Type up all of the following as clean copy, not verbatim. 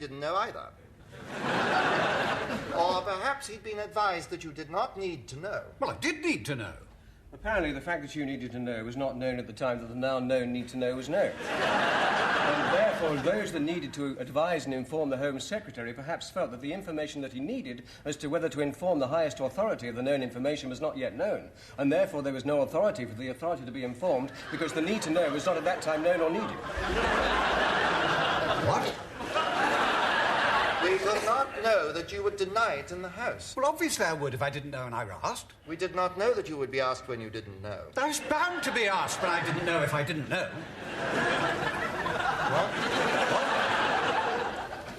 didn't know either. Or perhaps he'd been advised that you did not need to know. Well, I did need to know. Apparently, the fact that you needed to know was not known at the time that the now known need to know was known. And therefore, those that needed to advise and inform the Home Secretary perhaps felt that the information that he needed as to whether to inform the highest authority of the known information was not yet known. And therefore, there was no authority for the authority to be informed because the need to know was not at that time known or needed. What? We could not know that you would deny it in the House. Well, obviously I would if I didn't know and I were asked. We did not know that you would be asked when you didn't know. I was bound to be asked when I didn't know if I didn't know. What?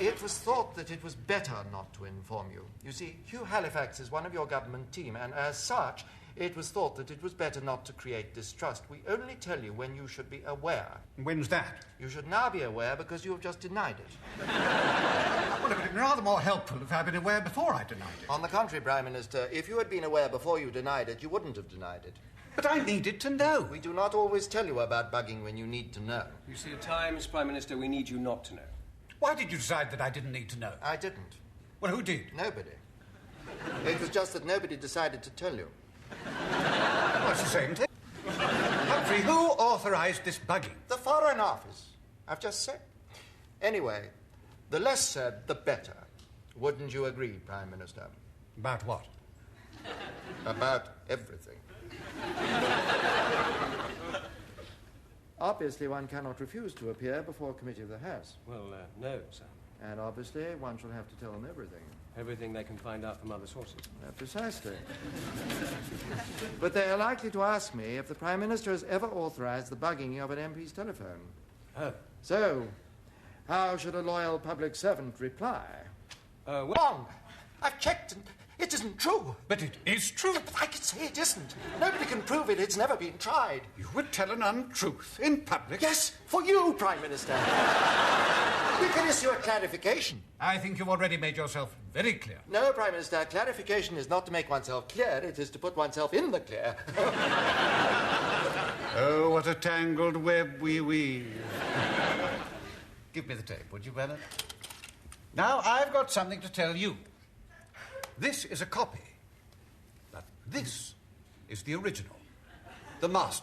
It was thought that it was better not to inform you. You see, Hugh Halifax is one of your government team, and as such, it was thought that it was better not to create distrust. We only tell you when you should be aware. When's that? You should now be aware because you have just denied it. Well, it would have been rather more helpful if I'd been aware before I denied it. On the contrary, Prime Minister, if you had been aware before you denied it, you wouldn't have denied it. But I needed to know. We do not always tell you about bugging when you need to know. You see, at times, Prime Minister, we need you not to know. Why did you decide that I didn't need to know? I didn't. Well, who did? Nobody. It was just that nobody decided to tell you. Well, it's the same thing. Humphrey, who authorised this bugging? The Foreign Office. I've just said. Anyway, the less said, the better. Wouldn't you agree, Prime Minister? About what? About everything. Obviously, one cannot refuse to appear before a committee of the House. Well, no, sir. And obviously, one shall have to tell them everything. Everything they can find out from other sources. Precisely. But they are likely to ask me if the Prime Minister has ever authorised the bugging of an MP's telephone. Oh. So, how should a loyal public servant reply? Wrong! I've checked and it isn't true. But it is true. But I can say it isn't. Nobody can prove it. It's never been tried. You would tell an untruth in public? Yes, for you, Prime Minister. We can issue a clarification. I think you've already made yourself very clear. No, Prime Minister, clarification is not to make oneself clear. It is to put oneself in the clear. Oh, what a tangled web we weave. Give me the tape, would you, Bernard? Now, I've got something to tell you. This is a copy. But this is the original. The master.